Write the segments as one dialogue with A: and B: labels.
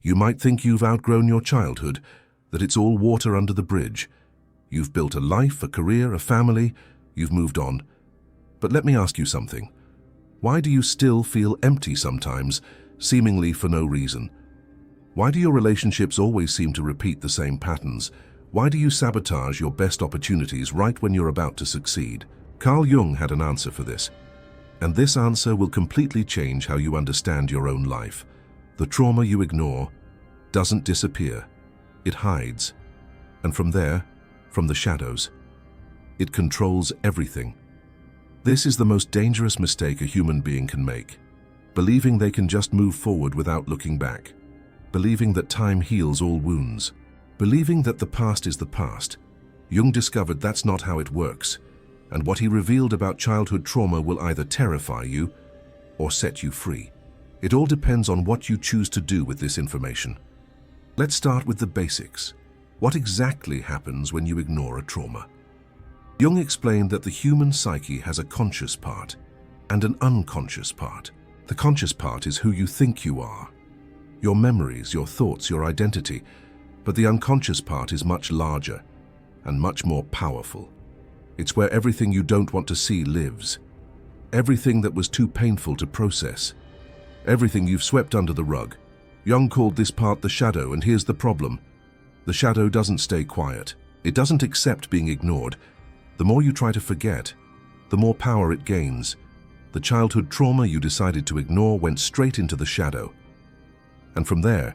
A: You might think you've outgrown your childhood, that it's all water under the bridge. You've built a life, a career, a family, you've moved on. But let me ask you something. Why do you still feel empty sometimes, seemingly for no reason? Why do your relationships always seem to repeat the same patterns? Why do you sabotage your best opportunities right when you're about to succeed? Carl Jung had an answer for this. And this answer will completely change how you understand your own life. The trauma you ignore doesn't disappear. It hides. And from there, from the shadows, it controls everything. This is the most dangerous mistake a human being can make. Believing they can just move forward without looking back. Believing that time heals all wounds. Believing that the past is the past. Jung discovered that's not how it works. And what he revealed about childhood trauma will either terrify you or set you free. It all depends on what you choose to do with this information. Let's start with the basics. What exactly happens when you ignore a trauma? Jung explained that the human psyche has a conscious part and an unconscious part. The conscious part is who you think you are, your memories, your thoughts, your identity, but the unconscious part is much larger and much more powerful. It's where everything you don't want to see lives. Everything that was too painful to process. Everything you've swept under the rug. Jung called this part the shadow, and here's the problem. The shadow doesn't stay quiet. It doesn't accept being ignored. The more you try to forget, the more power it gains. The childhood trauma you decided to ignore went straight into the shadow. And from there,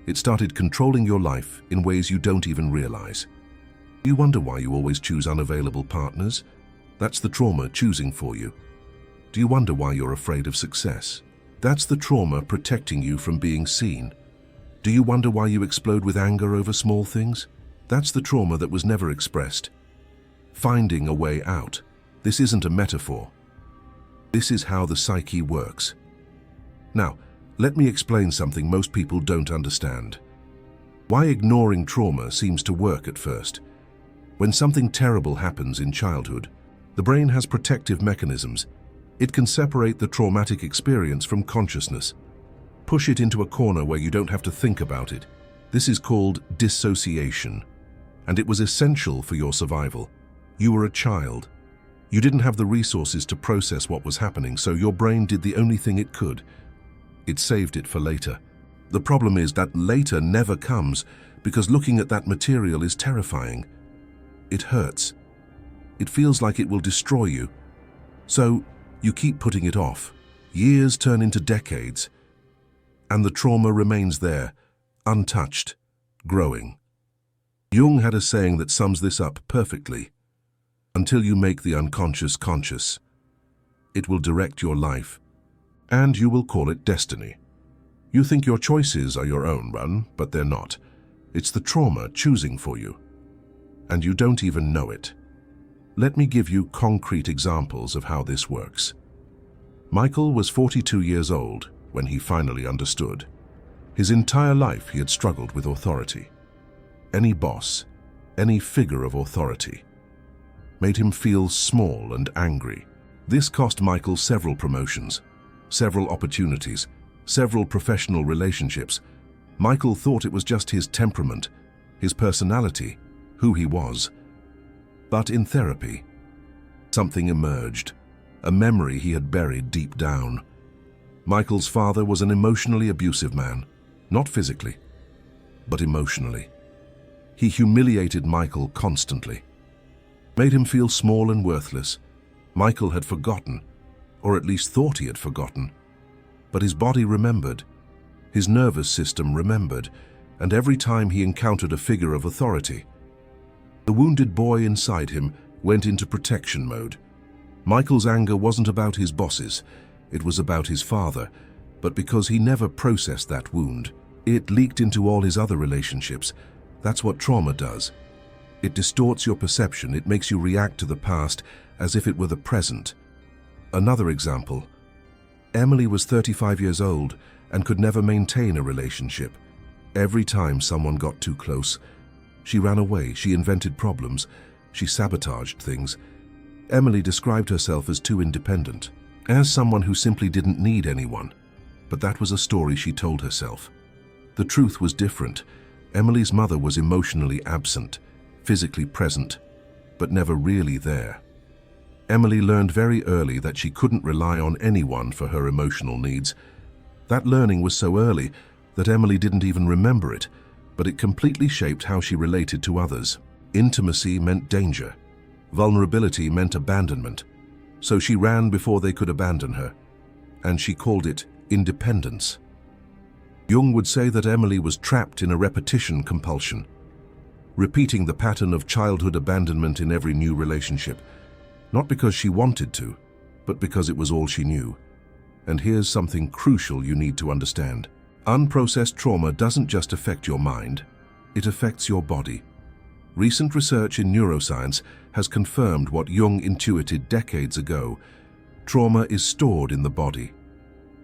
A: it started controlling your life in ways you don't even realize. Do you wonder why you always choose unavailable partners? That's the trauma choosing for you. Do you wonder why you're afraid of success? That's the trauma protecting you from being seen. Do you wonder why you explode with anger over small things? That's the trauma that was never expressed. Finding a way out. This isn't a metaphor. This is how the psyche works. Now, let me explain something most people don't understand. Why ignoring trauma seems to work at first. When something terrible happens in childhood, the brain has protective mechanisms. It can separate the traumatic experience from consciousness, push it into a corner where you don't have to think about it. This is called dissociation, and it was essential for your survival. You were a child. You didn't have the resources to process what was happening, so your brain did the only thing it could. It saved it for later. The problem is that later never comes because looking at that material is terrifying. It hurts. It feels like it will destroy you. So you keep putting it off. Years turn into decades, and the trauma remains there, untouched, growing. Jung had a saying that sums this up perfectly. Until you make the unconscious conscious, it will direct your life, and you will call it destiny. You think your choices are your own run, but they're not. It's the trauma choosing for you. And you don't even know it. Let me give you concrete examples of how this works. Michael was 42 years old when he finally understood. His entire life he had struggled with authority. Any boss, any figure of authority, made him feel small and angry. This cost Michael several promotions, several opportunities, several professional relationships. Michael thought it was just his temperament, his personality, who he was. But in therapy, something emerged, a memory he had buried deep down. Michael's father was an emotionally abusive man, not physically, but emotionally. He humiliated Michael constantly, made him feel small and worthless. Michael had forgotten, or at least thought he had forgotten, but his body remembered, his nervous system remembered, and every time he encountered a figure of authority, the wounded boy inside him went into protection mode. Michael's anger wasn't about his bosses, it was about his father, but because he never processed that wound, it leaked into all his other relationships. That's what trauma does. It distorts your perception, it makes you react to the past as if it were the present. Another example. Emily was 35 years old and could never maintain a relationship. Every time someone got too close, she ran away, she invented problems, she sabotaged things. Emily described herself as too independent, as someone who simply didn't need anyone. But that was a story she told herself. The truth was different. Emily's mother was emotionally absent, physically present, but never really there. Emily learned very early that she couldn't rely on anyone for her emotional needs. That learning was so early that Emily didn't even remember it, but it completely shaped how she related to others. Intimacy meant danger. Vulnerability meant abandonment. So she ran before they could abandon her, and she called it independence. Jung would say that Emily was trapped in a repetition compulsion, repeating the pattern of childhood abandonment in every new relationship, not because she wanted to, but because it was all she knew. And here's something crucial you need to understand. Unprocessed trauma doesn't just affect your mind, it affects your body. Recent research in neuroscience has confirmed what Jung intuited decades ago. Trauma is stored in the body,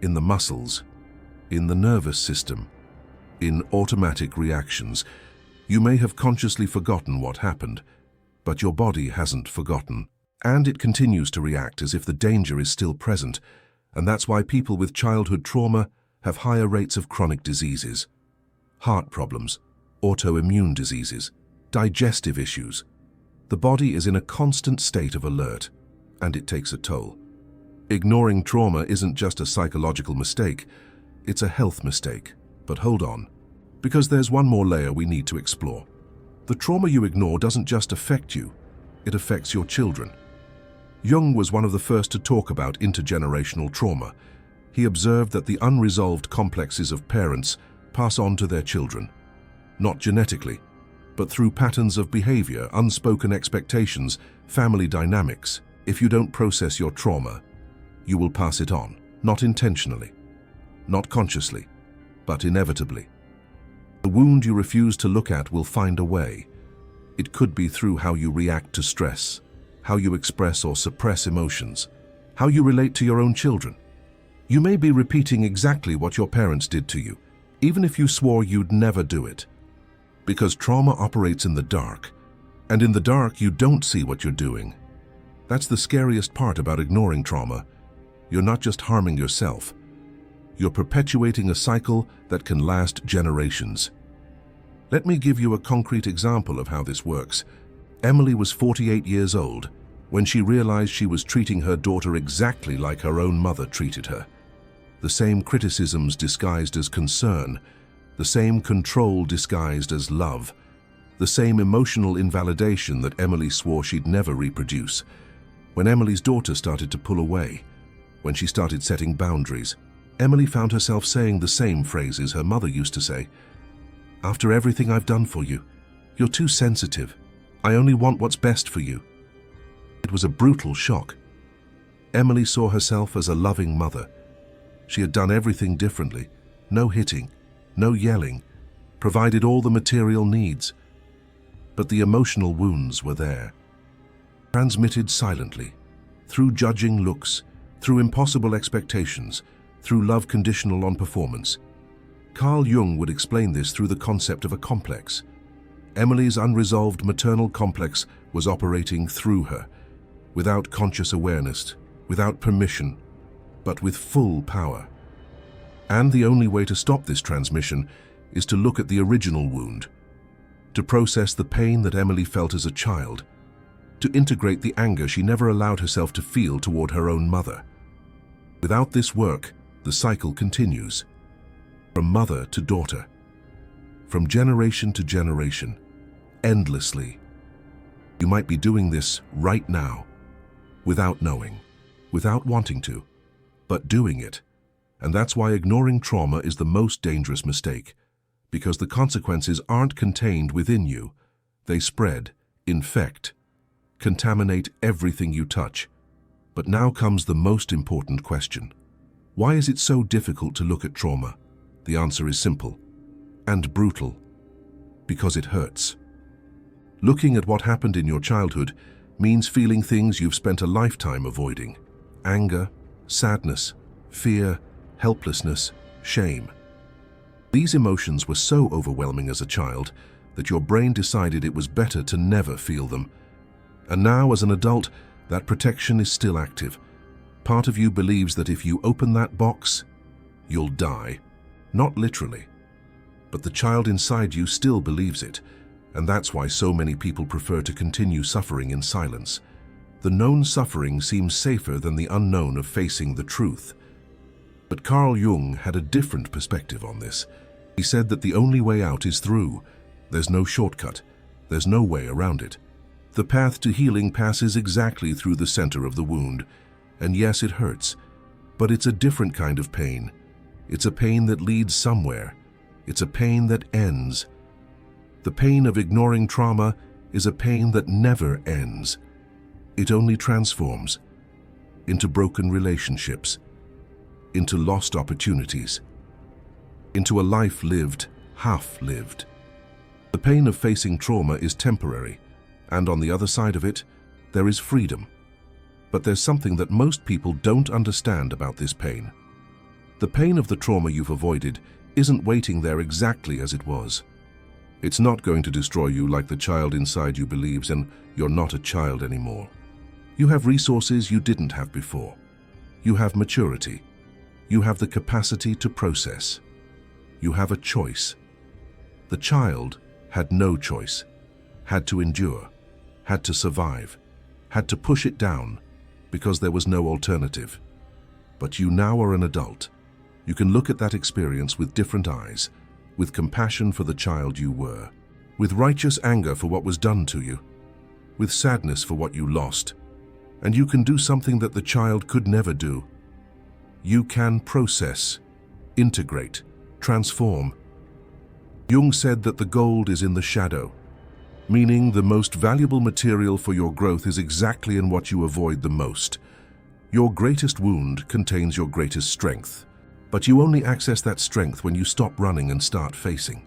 A: in the muscles, in the nervous system, in automatic reactions. You may have consciously forgotten what happened, but your body hasn't forgotten. And it continues to react as if the danger is still present. And that's why people with childhood trauma have higher rates of chronic diseases, heart problems, autoimmune diseases, digestive issues. The body is in a constant state of alert, and it takes a toll. Ignoring trauma isn't just a psychological mistake, it's a health mistake. But hold on, because there's one more layer we need to explore. The trauma you ignore doesn't just affect you, it affects your children. Jung was one of the first to talk about intergenerational trauma. He observed that the unresolved complexes of parents pass on to their children, not genetically, but through patterns of behavior, unspoken expectations, family dynamics. If you don't process your trauma, you will pass it on, not intentionally, not consciously, but inevitably. The wound you refuse to look at will find a way. It could be through how you react to stress, how you express or suppress emotions, how you relate to your own children. You may be repeating exactly what your parents did to you, even if you swore you'd never do it. Because trauma operates in the dark, and in the dark you don't see what you're doing. That's the scariest part about ignoring trauma. You're not just harming yourself, you're perpetuating a cycle that can last generations. Let me give you a concrete example of how this works. Emily was 48 years old when she realized she was treating her daughter exactly like her own mother treated her. The same criticisms disguised as concern, the same control disguised as love, the same emotional invalidation that Emily swore she'd never reproduce. When Emily's daughter started to pull away, when she started setting boundaries, Emily found herself saying the same phrases her mother used to say. "After everything I've done for you, you're too sensitive. I only want what's best for you." It was a brutal shock. Emily saw herself as a loving mother. She had done everything differently. No hitting, no yelling, provided all the material needs. But the emotional wounds were there. Transmitted silently, through judging looks, through impossible expectations, through love conditional on performance. Carl Jung would explain this through the concept of a complex. Emily's unresolved maternal complex was operating through her, without conscious awareness, without permission, but with full power. And the only way to stop this transmission is to look at the original wound, to process the pain that Emily felt as a child, to integrate the anger she never allowed herself to feel toward her own mother. Without this work, the cycle continues, from mother to daughter, from generation to generation, endlessly. You might be doing this right now, without knowing, without wanting to, but doing it. And that's why ignoring trauma is the most dangerous mistake, because the consequences aren't contained within you. They spread, infect, contaminate everything you touch. But now comes the most important question. Why is it so difficult to look at trauma? The answer is simple and brutal. Because it hurts. Looking at what happened in your childhood means feeling things you've spent a lifetime avoiding. Anger, sadness, fear, helplessness, shame. These emotions were so overwhelming as a child that your brain decided it was better to never feel them. And now, as an adult, that protection is still active. Part of you believes that if you open that box, you'll die. Not literally, but the child inside you still believes it, and that's why so many people prefer to continue suffering in silence. The known suffering seems safer than the unknown of facing the truth. But Carl Jung had a different perspective on this. He said that the only way out is through. There's no shortcut. There's no way around it. The path to healing passes exactly through the center of the wound. And yes, it hurts, but it's a different kind of pain. It's a pain that leads somewhere. It's a pain that ends. The pain of ignoring trauma is a pain that never ends. It only transforms into broken relationships, into lost opportunities, into a life lived, half-lived. The pain of facing trauma is temporary, and on the other side of it, there is freedom. But there's something that most people don't understand about this pain. The pain of the trauma you've avoided isn't waiting there exactly as it was. It's not going to destroy you like the child inside you believes, and you're not a child anymore. You have resources you didn't have before. You have maturity. You have the capacity to process. You have a choice. The child had no choice, had to endure, had to survive, had to push it down because there was no alternative. But you now are an adult. You can look at that experience with different eyes, with compassion for the child you were, with righteous anger for what was done to you, with sadness for what you lost. And you can do something that the child could never do. You can process, integrate, transform. Jung said that the gold is in the shadow, meaning the most valuable material for your growth is exactly in what you avoid the most. Your greatest wound contains your greatest strength, but you only access that strength when you stop running and start facing.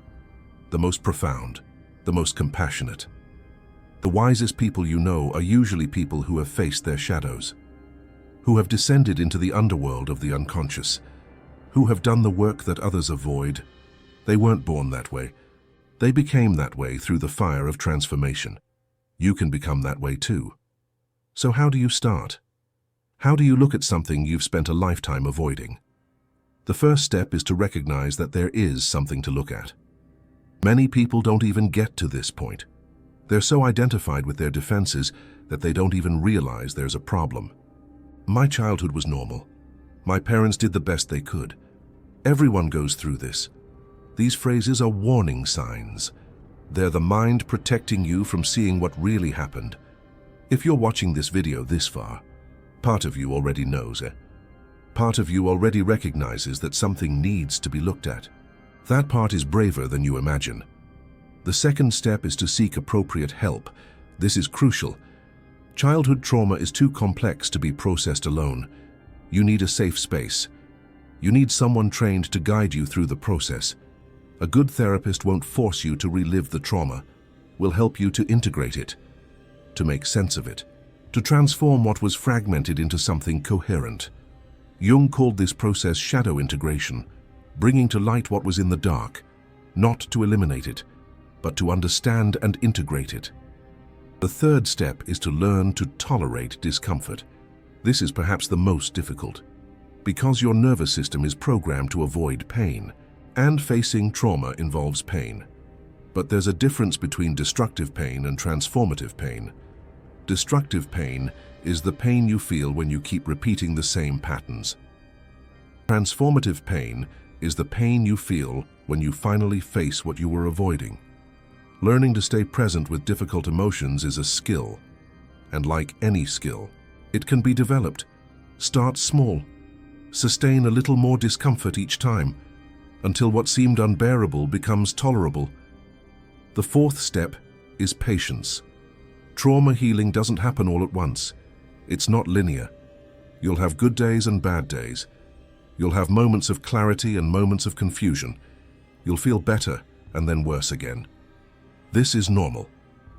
A: The most profound, the most compassionate. The wisest people you know are usually people who have faced their shadows, who have descended into the underworld of the unconscious, who have done the work that others avoid. They weren't born that way. They became that way through the fire of transformation. You can become that way too. So how do you start? How do you look at something you've spent a lifetime avoiding? The first step is to recognize that there is something to look at. Many people don't even get to this point. They're so identified with their defenses that they don't even realize there's a problem. My childhood was normal. My parents did the best they could. Everyone goes through this. These phrases are warning signs. They're the mind protecting you from seeing what really happened. If you're watching this video this far, part of you already knows it. Part of you already recognizes that something needs to be looked at. That part is braver than you imagine. The second step is to seek appropriate help. This is crucial. Childhood trauma is too complex to be processed alone. You need a safe space. You need someone trained to guide you through the process. A good therapist won't force you to relive the trauma, will help you to integrate it, to make sense of it, to transform what was fragmented into something coherent. Jung called this process shadow integration, bringing to light what was in the dark, not to eliminate it, but to understand and integrate it. The third step is to learn to tolerate discomfort. This is perhaps the most difficult, because your nervous system is programmed to avoid pain, and facing trauma involves pain. But there's a difference between destructive pain and transformative pain. Destructive pain is the pain you feel when you keep repeating the same patterns. Transformative pain is the pain you feel when you finally face what you were avoiding. Learning to stay present with difficult emotions is a skill, and like any skill, it can be developed. Start small. Sustain a little more discomfort each time, until what seemed unbearable becomes tolerable. The fourth step is patience. Trauma healing doesn't happen all at once. It's not linear. You'll have good days and bad days. You'll have moments of clarity and moments of confusion. You'll feel better and then worse again. This is normal.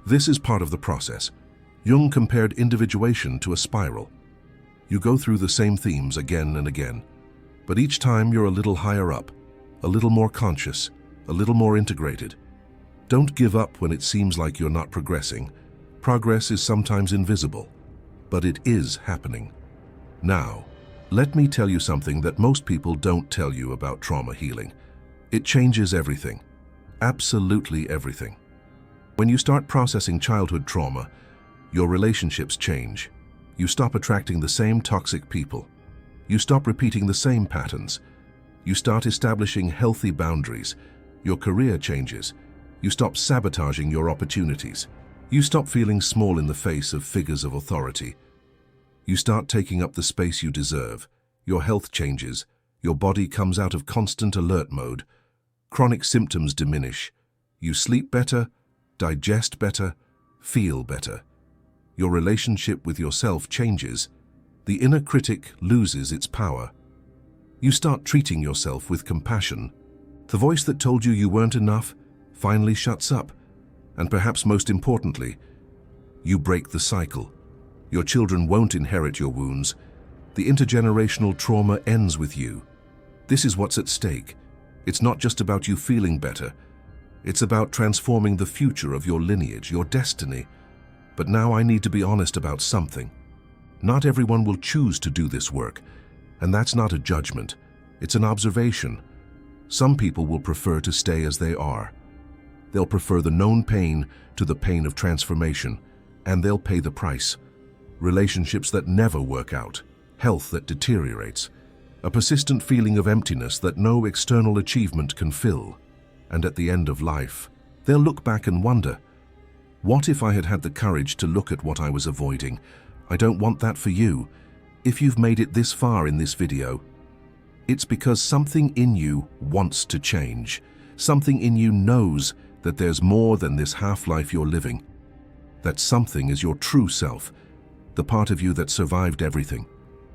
A: This is part of the process. Jung compared individuation to a spiral. You go through the same themes again and again, but each time you're a little higher up, a little more conscious, a little more integrated. Don't give up when it seems like you're not progressing. Progress is sometimes invisible, but it is happening. Now, let me tell you something that most people don't tell you about trauma healing. It changes everything. Absolutely everything. When you start processing childhood trauma, your relationships change. You stop attracting the same toxic people. You stop repeating the same patterns. You start establishing healthy boundaries. Your career changes. You stop sabotaging your opportunities. You stop feeling small in the face of figures of authority. You start taking up the space you deserve. Your health changes. Your body comes out of constant alert mode. Chronic symptoms diminish. You sleep better, digest better, feel better. Your relationship with yourself changes. The inner critic loses its power. You start treating yourself with compassion. The voice that told you you weren't enough finally shuts up. And perhaps most importantly, you break the cycle. Your children won't inherit your wounds. The intergenerational trauma ends with you. This is what's at stake. It's not just about you feeling better. It's about transforming the future of your lineage, your destiny. But now I need to be honest about something. Not everyone will choose to do this work, and that's not a judgment. It's an observation. Some people will prefer to stay as they are. They'll prefer the known pain to the pain of transformation, and they'll pay the price. Relationships that never work out, health that deteriorates, a persistent feeling of emptiness that no external achievement can fill. And at the end of life, they'll look back and wonder, what if I had had the courage to look at what I was avoiding? I don't want that for you. If you've made it this far in this video, it's because something in you wants to change. Something in you knows that there's more than this half-life you're living. That something is your true self, the part of you that survived everything.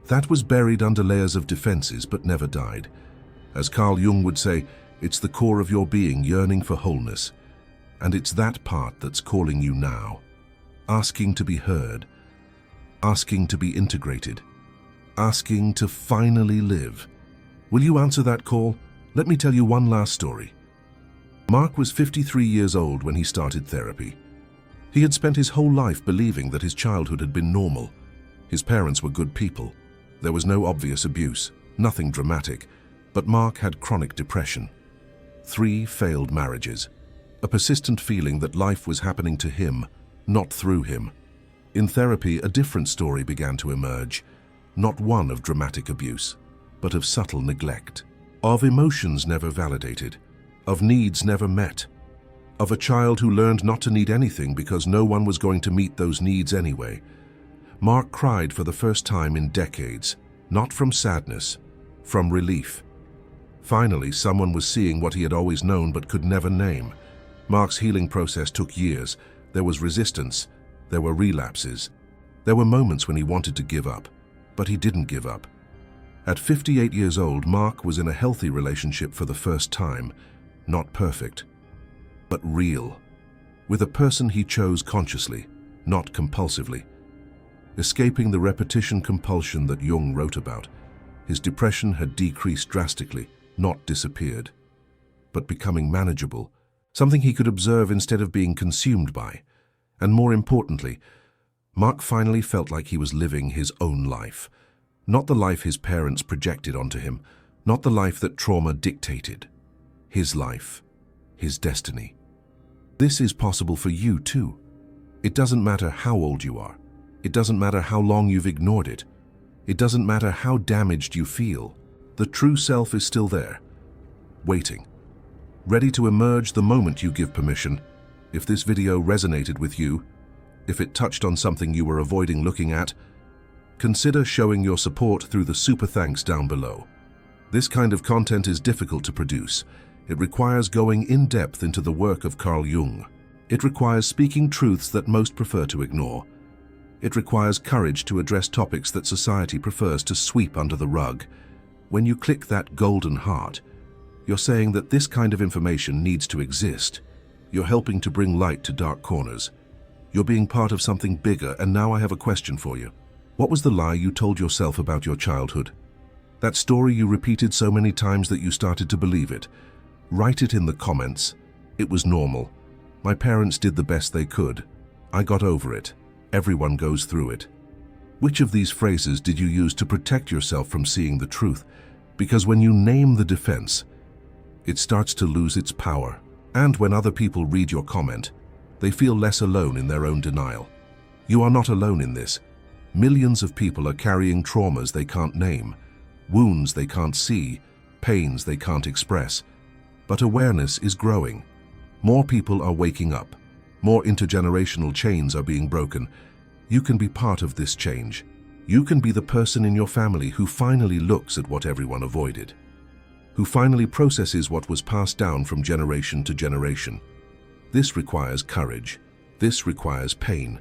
A: That was buried under layers of defenses but never died. As Carl Jung would say, it's the core of your being yearning for wholeness. And it's that part that's calling you now. Asking to be heard. Asking to be integrated. Asking to finally live. Will you answer that call? Let me tell you one last story. Mark was 53 years old when he started therapy. He had spent his whole life believing that his childhood had been normal. His parents were good people. There was no obvious abuse, nothing dramatic, but Mark had chronic depression. 3 failed marriages. A persistent feeling that life was happening to him, not through him. In therapy, a different story began to emerge, not one of dramatic abuse, but of subtle neglect, of emotions never validated, of needs never met, of a child who learned not to need anything because no one was going to meet those needs anyway. Mark cried for the first time in decades, not from sadness, from relief. Finally, someone was seeing what he had always known but could never name. Mark's healing process took years. There was resistance. There were relapses. There were moments when he wanted to give up, but he didn't give up. At 58 years old, Mark was in a healthy relationship for the first time. Not perfect, but real. With a person he chose consciously, not compulsively. Escaping the repetition compulsion that Jung wrote about, his depression had decreased drastically, not disappeared, but becoming manageable, something he could observe instead of being consumed by. And more importantly, Mark finally felt like he was living his own life. Not the life his parents projected onto him, not the life that trauma dictated. His life, his destiny. This is possible for you too. It doesn't matter how old you are. It doesn't matter how long you've ignored it. It doesn't matter how damaged you feel. The true self is still there, waiting, ready to emerge the moment you give permission. If this video resonated with you, if it touched on something you were avoiding looking at, consider showing your support through the super thanks down below. This kind of content is difficult to produce. It requires going in depth into the work of Carl Jung. It requires speaking truths that most prefer to ignore. It requires courage to address topics that society prefers to sweep under the rug. When you click that golden heart, you're saying that this kind of information needs to exist. You're helping to bring light to dark corners. You're being part of something bigger, and now I have a question for you. What was the lie you told yourself about your childhood? That story you repeated so many times that you started to believe it. Write it in the comments. It was normal. My parents did the best they could. I got over it. Everyone goes through it. Which of these phrases did you use to protect yourself from seeing the truth? Because when you name the defense, it starts to lose its power. And when other people read your comment, they feel less alone in their own denial. You are not alone in this. Millions of people are carrying traumas they can't name, wounds they can't see, pains they can't express. But awareness is growing. More people are waking up. More intergenerational chains are being broken. You can be part of this change. You can be the person in your family who finally looks at what everyone avoided, who finally processes what was passed down from generation to generation. This requires courage. This requires pain.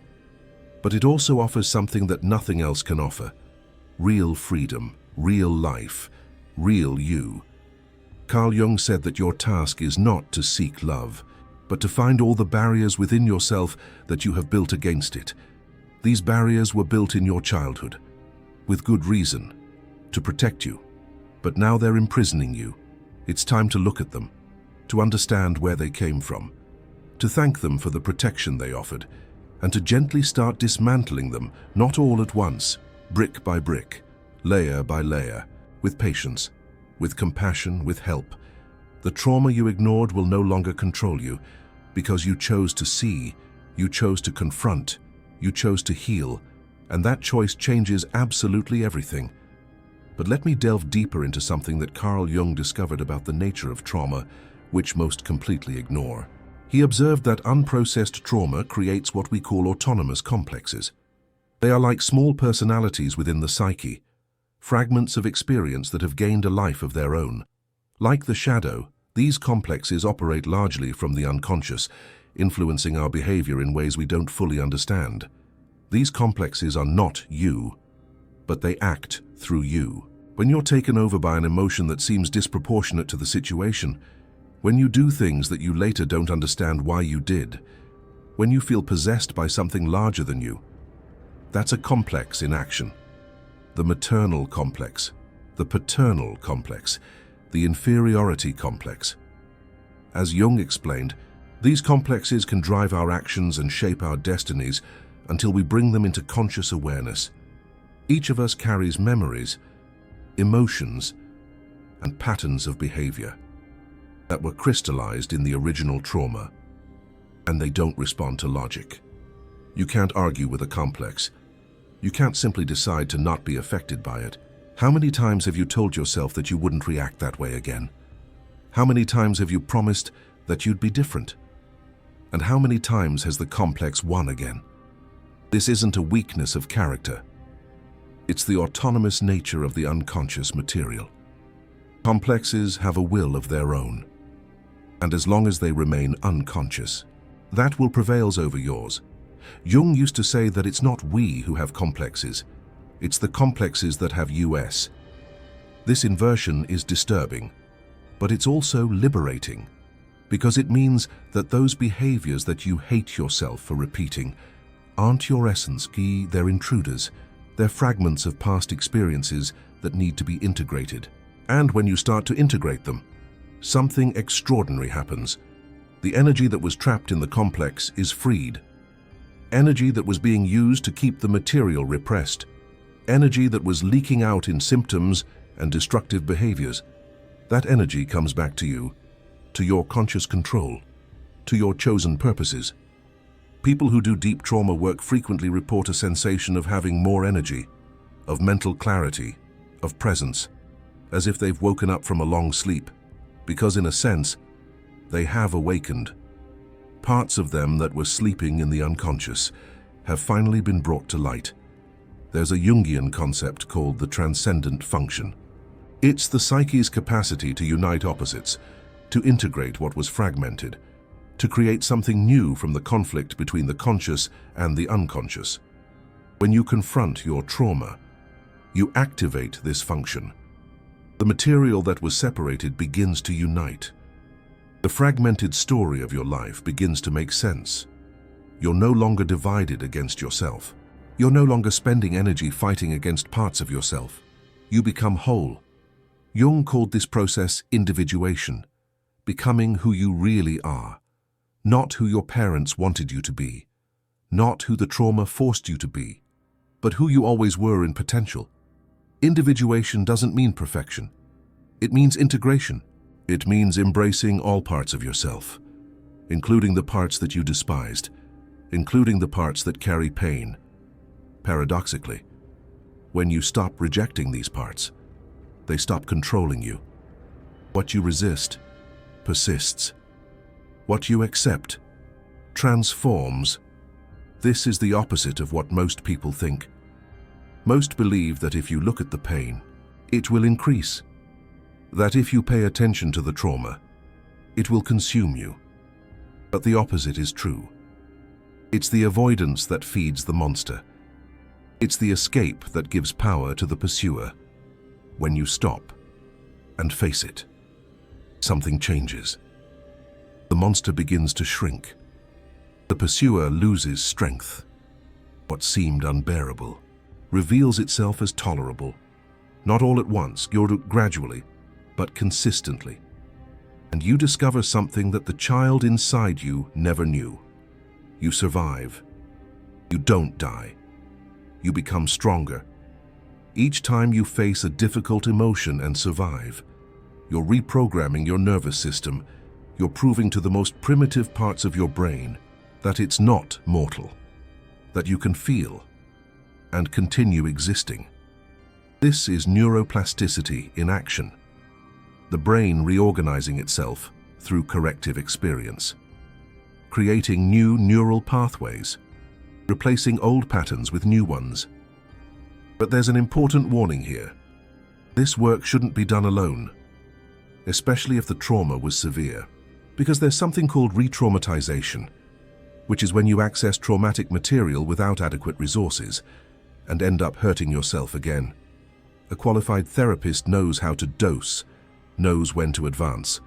A: But it also offers something that nothing else can offer: real freedom, real life, real you. Carl Jung said that your task is not to seek love, but to find all the barriers within yourself that you have built against it. These barriers were built in your childhood, with good reason, to protect you. But now they're imprisoning you. It's time to look at them, to understand where they came from, to thank them for the protection they offered, and to gently start dismantling them, not all at once, brick by brick, layer by layer, with patience, with compassion, with help. The trauma you ignored will no longer control you, because you chose to see, you chose to confront, you chose to heal, and that choice changes absolutely everything. But let me delve deeper into something that Carl Jung discovered about the nature of trauma, which most completely ignore. He observed that unprocessed trauma creates what we call autonomous complexes. They are like small personalities within the psyche, fragments of experience that have gained a life of their own. Like the shadow, these complexes operate largely from the unconscious, influencing our behavior in ways we don't fully understand. These complexes are not you, but they act through you. When you're taken over by an emotion that seems disproportionate to the situation, when you do things that you later don't understand why you did, when you feel possessed by something larger than you, that's a complex in action. The maternal complex, the paternal complex, the inferiority complex. As Jung explained, these complexes can drive our actions and shape our destinies until we bring them into conscious awareness. Each of us carries memories, emotions, and patterns of behavior that were crystallized in the original trauma, and they don't respond to logic. You can't argue with a complex. You can't simply decide to not be affected by it. How many times have you told yourself that you wouldn't react that way again? How many times have you promised that you'd be different? And how many times has the complex won again? This isn't a weakness of character. It's the autonomous nature of the unconscious material. Complexes have a will of their own, and as long as they remain unconscious, that will prevail over yours. Jung used to say that it's not we who have complexes, it's the complexes that have us. This inversion is disturbing, but it's also liberating, because it means that those behaviors that you hate yourself for repeating aren't your essence, they're intruders. They're fragments of past experiences that need to be integrated. And when you start to integrate them, something extraordinary happens. The energy that was trapped in the complex is freed. Energy that was being used to keep the material repressed. Energy that was leaking out in symptoms and destructive behaviors. That energy comes back to you, to your conscious control, to your chosen purposes. People who do deep trauma work frequently report a sensation of having more energy, of mental clarity, of presence, as if they've woken up from a long sleep, because in a sense, they have awakened. Parts of them that were sleeping in the unconscious have finally been brought to light. There's a Jungian concept called the transcendent function. It's the psyche's capacity to unite opposites, to integrate what was fragmented, to create something new from the conflict between the conscious and the unconscious. When you confront your trauma, you activate this function. The material that was separated begins to unite. The fragmented story of your life begins to make sense. You're no longer divided against yourself. You're no longer spending energy fighting against parts of yourself. You become whole. Jung called this process individuation, becoming who you really are. Not who your parents wanted you to be, not who the trauma forced you to be, but who you always were in potential. Individuation doesn't mean perfection. It means integration. It means embracing all parts of yourself, including the parts that you despised, including the parts that carry pain. Paradoxically, when you stop rejecting these parts, they stop controlling you. What you resist persists. What you accept transforms. This is the opposite of what most people think. Most believe that if you look at the pain, it will increase. That if you pay attention to the trauma, it will consume you. But the opposite is true. It's the avoidance that feeds the monster. It's the escape that gives power to the pursuer. When you stop and face it, something changes. The monster begins to shrink. The pursuer loses strength. What seemed unbearable reveals itself as tolerable. Not all at once, gradually, but consistently. And you discover something that the child inside you never knew. You survive. You don't die. You become stronger. Each time you face a difficult emotion and survive, you're reprogramming your nervous system. You're proving to the most primitive parts of your brain that it's not mortal, that you can feel and continue existing. This is neuroplasticity in action, the brain reorganizing itself through corrective experience, creating new neural pathways, replacing old patterns with new ones. But there's an important warning here. This work shouldn't be done alone, especially if the trauma was severe, because there's something called re-traumatization, which is when you access traumatic material without adequate resources and end up hurting yourself again. A qualified therapist knows how to dose, knows when to advance,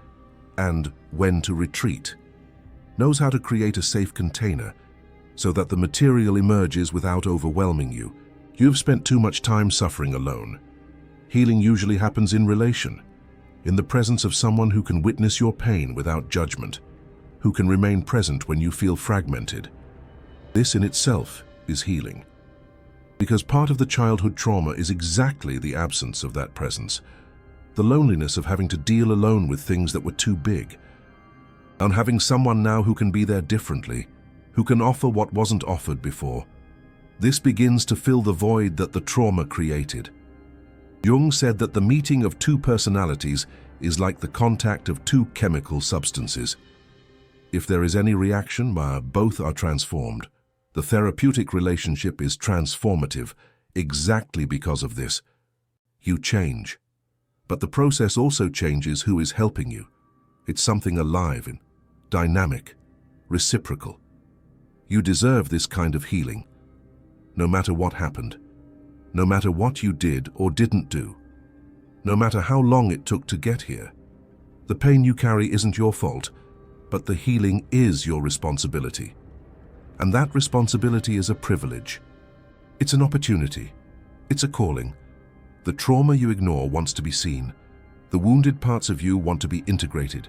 A: and when to retreat, knows how to create a safe container so that the material emerges without overwhelming you. You've spent too much time suffering alone. Healing usually happens in relation, in the presence of someone who can witness your pain without judgment, who can remain present when you feel fragmented. This in itself is healing. Because part of the childhood trauma is exactly the absence of that presence, the loneliness of having to deal alone with things that were too big, and having someone now who can be there differently, who can offer what wasn't offered before. This begins to fill the void that the trauma created. Jung said that the meeting of two personalities is like the contact of two chemical substances. If there is any reaction, both are transformed. The therapeutic relationship is transformative exactly because of this. You change. But the process also changes who is helping you. It's something alive and dynamic, reciprocal. You deserve this kind of healing, no matter what happened, no matter what you did or didn't do, no matter how long it took to get here. The pain you carry isn't your fault, but the healing is your responsibility. And that responsibility is a privilege. It's an opportunity. It's a calling. The trauma you ignore wants to be seen. The wounded parts of you want to be integrated.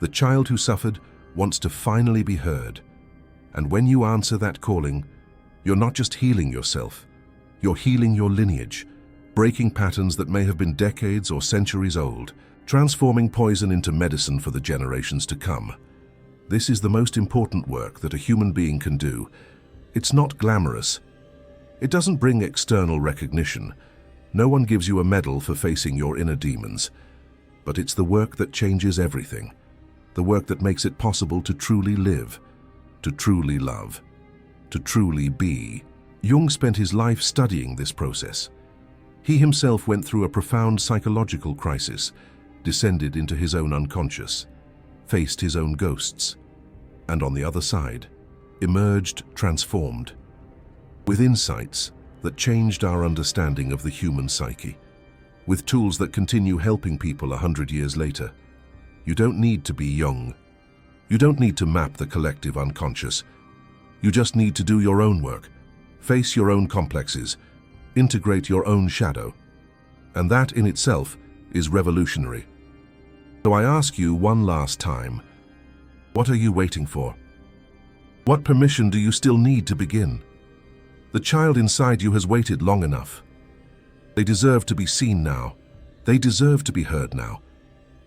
A: The child who suffered wants to finally be heard. And when you answer that calling, you're not just healing yourself, you're healing your lineage, breaking patterns that may have been decades or centuries old, transforming poison into medicine for the generations to come. This is the most important work that a human being can do. It's not glamorous. It doesn't bring external recognition. No one gives you a medal for facing your inner demons. But it's the work that changes everything. The work that makes it possible to truly live, to truly love, to truly be. Jung spent his life studying this process. He himself went through a profound psychological crisis, descended into his own unconscious, faced his own ghosts, and on the other side, emerged transformed, with insights that changed our understanding of the human psyche, with tools that continue helping people 100 years later. You don't need to be Jung. You don't need to map the collective unconscious. You just need to do your own work, face your own complexes, integrate your own shadow. And that in itself is revolutionary. So I ask you one last time, what are you waiting for? What permission do you still need to begin? The child inside you has waited long enough. They deserve to be seen now. They deserve to be heard now.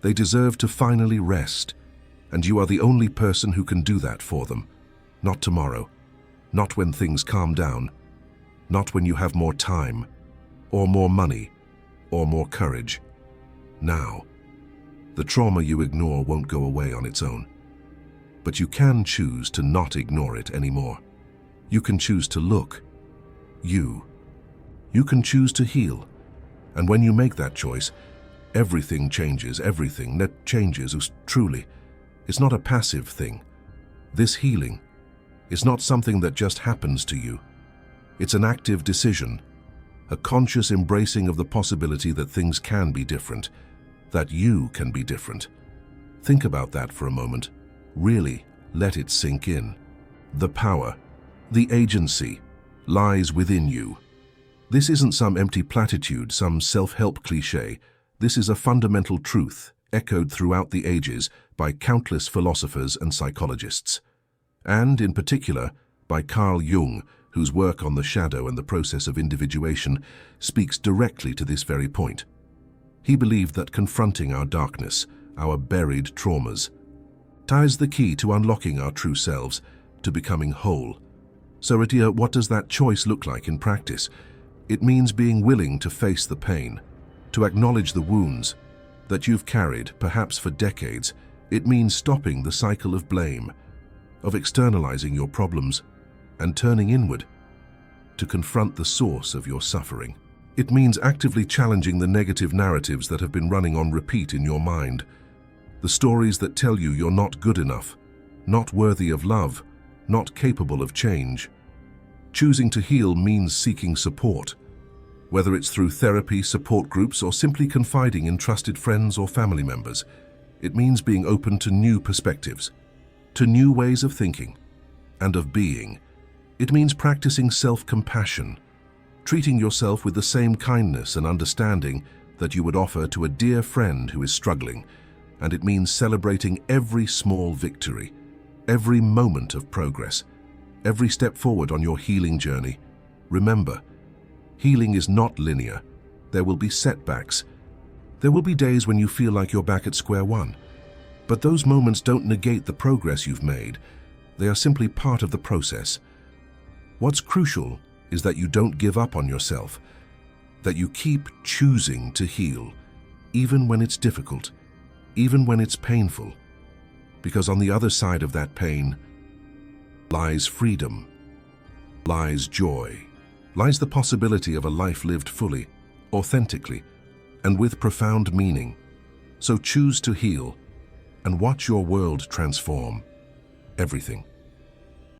A: They deserve to finally rest, And you are the only person who can do that for them. Not tomorrow, not when things calm down, not when you have more time, or more money, or more courage. Now. The trauma you ignore won't go away on its own. But you can choose to not ignore it anymore. You can choose to look. You can choose to heal. And when you make that choice, everything changes, everything that changes, truly. It's not a passive thing. This healing is not something that just happens to you. It's an active decision, a conscious embracing of the possibility that things can be different, that you can be different. Think about that for a moment. Really let it sink in. The power, the agency, lies within you. This isn't some empty platitude, some self-help cliché. This is a fundamental truth, echoed throughout the ages by countless philosophers and psychologists. And, in particular, by Carl Jung, whose work on the shadow and the process of individuation speaks directly to this very point. He believed that confronting our darkness, our buried traumas, ties the key to unlocking our true selves, to becoming whole. So, Radia, what does that choice look like in practice? It means being willing to face the pain, to acknowledge the wounds that you've carried, perhaps for decades. It means stopping the cycle of blame, of externalizing your problems and turning inward to confront the source of your suffering. It means actively challenging the negative narratives that have been running on repeat in your mind, the stories that tell you you're not good enough, not worthy of love, not capable of change. Choosing to heal means seeking support, whether it's through therapy, support groups, or simply confiding in trusted friends or family members. It means being open to new perspectives, to new ways of thinking and of being. It means practicing self-compassion, treating yourself with the same kindness and understanding that you would offer to a dear friend who is struggling. And it means celebrating every small victory, every moment of progress, every step forward on your healing journey. Remember, healing is not linear. There will be setbacks. There will be days when you feel like you're back at square one. But those moments don't negate the progress you've made. They are simply part of the process. What's crucial is that you don't give up on yourself, that you keep choosing to heal, even when it's difficult, even when it's painful. Because on the other side of that pain lies freedom, lies joy, lies the possibility of a life lived fully, authentically, and with profound meaning. So choose to heal and watch your world transform. Everything.